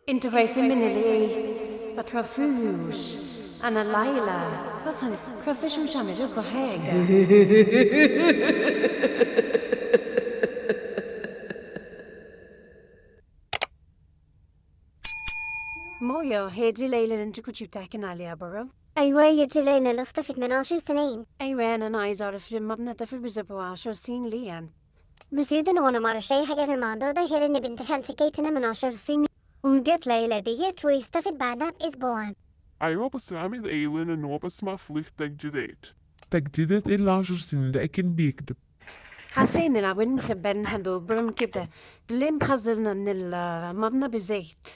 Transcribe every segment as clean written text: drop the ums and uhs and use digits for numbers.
انت في من اللي بترفوش انا ليلى كرفش مش عم لكم حاجه. مويا هيدي ليلى اللي انت كنتي بتحكين عليها برا. أيوة يا ليلى لفتفت من 10 سنين. ايوه انا عايز اعرف مبنى طفل بزبوا 10 سنين ليا. بس إذا وأنا ما أعرف شي حاجة في الموضوع ده غير إن بنت خالتي كيتنا من 10 سنين وجت ليلى ديت ويستفد بعدها بأسبوع. أيوة بس عامل إيلين إنه بس ما فليح تجديدات. تجديدات ايه اللي 10 سنين ده اكيد بيكذب. حسين العوين مخبرن هندو برم كده بلين بخزرنا من المبنى بزيت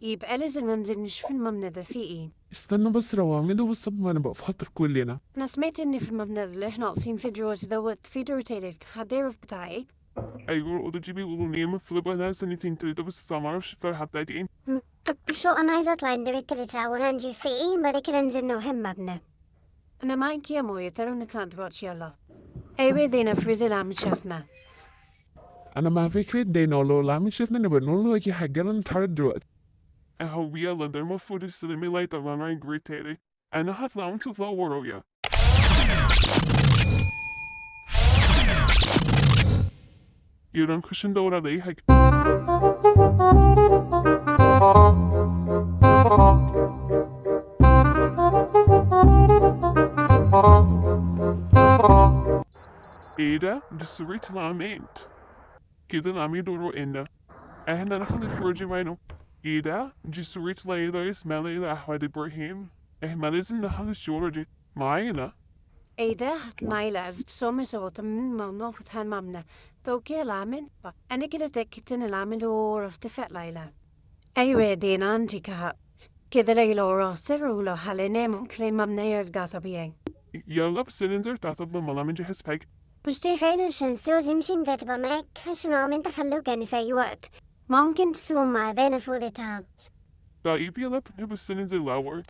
يبقى لازم ننزل نشوف المبنى ده فيه ايه. استنى بس روامد بس ما انا بقى في خاطر كلنا. انا سمعت ان في المبنى اللي احنا ناقصين في دروس دوت في دور تالت هتعرف بتاعي. أيوة وده جيبي يقولوا نيمة فليبا ناس سنتين تلاتة بس ما أعرفش الصراحة بتاعتين. طب شو أنا عايزة أطلع الدور التالت الأول نجي فيه إيه بعد كده ننزل نوهم مبنى. انا معك يا مويا ترى نكاد واتش يلا. ايوه دينا فريزل عم شافنا. انا مع فكرة دينا لو لا مش شفنا نبقى نقول له اي حاجة نتحرك دلوقتي. أهو يلا ده المفروض السلمي لا يطلعنا يجري تاني. أنا هطلع نشوف لا ورايا. يلا نخش ندور على أي حاجة. إيه ده؟ دي سورية العميد. كده العميد يدوروا إنا. إحنا نخلي فرجي وينه. إيه ده؟ دي سورية ليلى اسمها ليلى أحمد إبراهيم. إحنا لازم نخلي الشورى دي معانا. ايه ده نايلة سومي سوت من ممنوع فتح المبنى توكي العمل انا كده تأكدت ان العمل هو ارتفاع ليلى. ايوه دينا انتي كده ليلى وراسر ولو حلينا ممكن المبنى يرجع طبيعي. يلا بس ننزل تحت بالملا من جهة باك. بس تخيل عشان سو تمشي تبقى معك عشان عم تخلوك في أي وقت ممكن تسوي مع ذينا فول تاوز. طيب يلا بس ننزل لاور.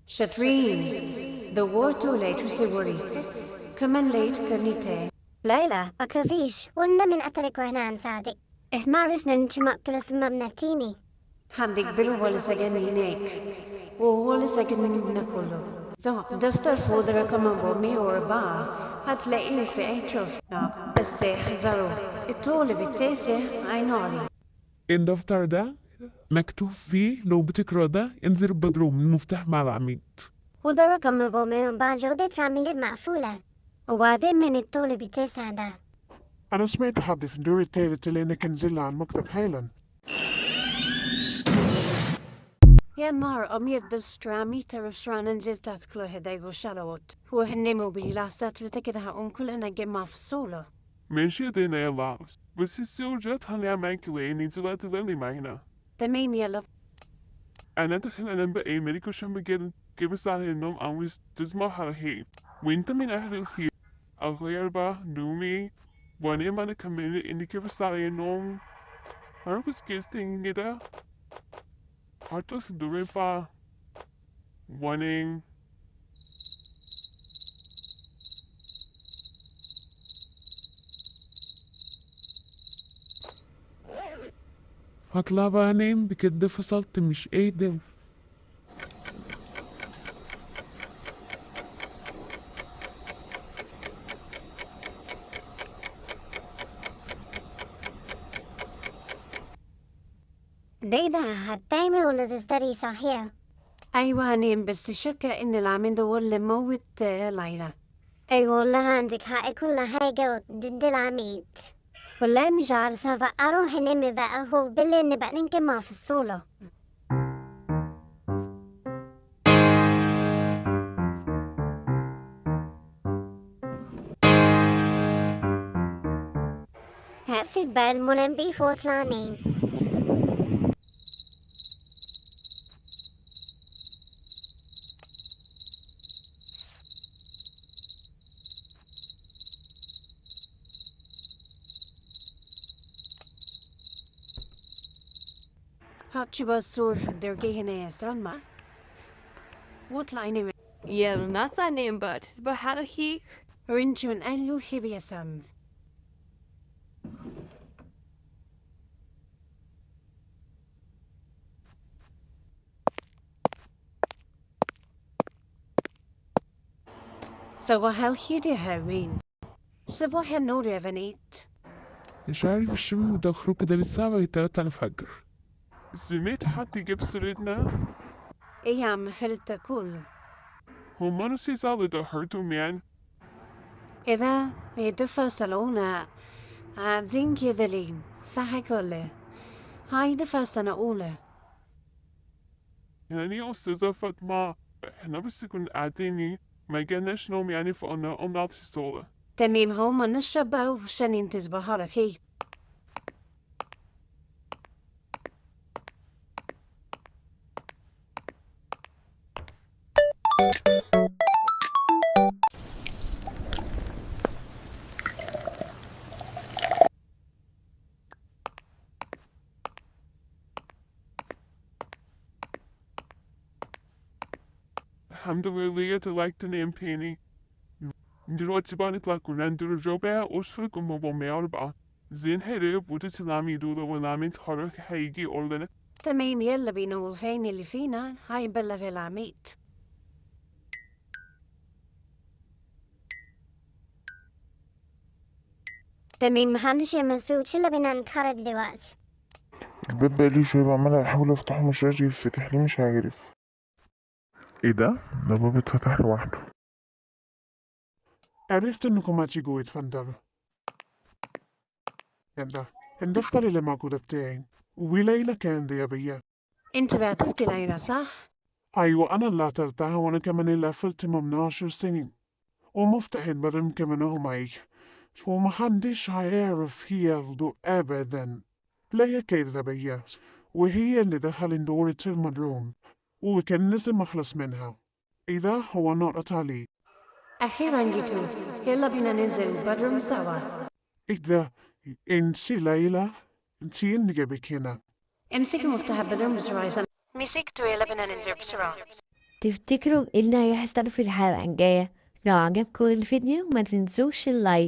شاترين the war too late وسيوري كمان late كنيتي. ليلى ما كفيش قلنا من قتلك وإحنا هنساعدك. إحنا عرفنا إن أنت مقتولة اسمها بنتيني. حمدك بلو ولا سجن هناك وهو اللي سجن مننا كله. دفتر فودرة كمان بومي وأربعة هتلاقيه في أي تروفنا السيح زارو الطول بالتاسع عيناري. الدفتر ده مكتوب فيه لو بتقرا ده انزل بدروم المفتاح مع العميد. وده رقم بومي وبعد جودة عملية مقفولة وبعدين من الطول بتسعة ده. أنا سمعت حد في الدور التالت اللي إنك نزل على المكتب حالا. يا نهار أمير دسترامي ترشران نزلت أتكلو هدايغو شالوت هو هنمو بلاسات لتكدها كلنا جمع في الصولة. ماشي دينا يلا بس السوجات هنعمل معاك ليه ننزل تلالي معنا. تمام يلا. أنا دخل أنا بقى ملك وشم بجد كيف على النوم عاوز تسمع على هيب وانت من أهل الخير أغير بقى نومي وأنا ما نكمل إني كيف على النوم عارف سكيستين كده هاتوس دوريبا وانين. هطلع بقى انام بكده فصلت مش قادر. دينا هتنامي ولا تستري صحيح؟ أيوة هنام بس شكة إن العميد هو اللي موت ليلى. أي والله عندك حق كل حاجة ضد العميد. والله مش عارفة بقى أروح أنام بقى هو بالليل نبقى ننجمع في الصولة. هقفل بقى المنبه واطلع أنام. هاتشي بسور في الدرجة هنا يا سلمى واطلعي نمي يلا نطلع نام بقى تصبح على خير. رنشون أنلو حبي يا سمز. فوهل هيدي هاوين سواه نوري فنيت مش عارف الشم متأخروا كده للساعة 3 الفجر. سمعت حد يجيب سيرتنا؟ ايام هلت كل هو ما نسي زال دهرتو مان؟ إذا يدفع سلونا عادين كذلين فهكله هاي دفع سنة أولى يعني أستاذة فاطمة احنا بس كنا قاعديني ما جاناش نوم يعني فقلنا نعطي الصولة. تميم هو من الشباب وشنين تزبها ركي الحمد لله تلاقت نام تاني. دلوقتي بقى نطلع كلنا ندور الربع واشفرك أربعة 4 زين هيرب بودة تلامي دولة ولامي تحرك هيجي أولنا. تميم يلا بينو الفين اللي فينا هاي بلغ العميد تميم محدش يمسوه شلا بينا نتخرج دلوقتي. الباب بقالي شوية بعمل احاول افتحه مش راضي يفتح لي مش عارف. ايه ده الباب اتفتح لوحده. عرفت انكم هتيجوا يتفندروا. الدفتر اللي موجودة بتاعي وليلى كان دي بيا. انت بعترفتي ليلى صح؟ ايوه انا اللي قتلتها وانا كمان اللي قفلت من 10 سنين ومفتاح البرم كمان هو معي ومحدش هيعرف هي الضوء ابدا. لا كده بيا وهي اللي دخل دورة المدروم وكان لازم اخلص منها. اذا هو نقطة علي. أخيرا جيتوا يلا بينا ننزل بدروم سوا اذا انتي ليلى انتي اللي جابك هنا. امسك مفتاح البدروم بسرعة مسكته يلا بينا ننزل بسرعة تفتكروا إيه اللي هيحصل في الحلقة الجاية؟ لو عجبكم الفيديو ما تنسوش اللايك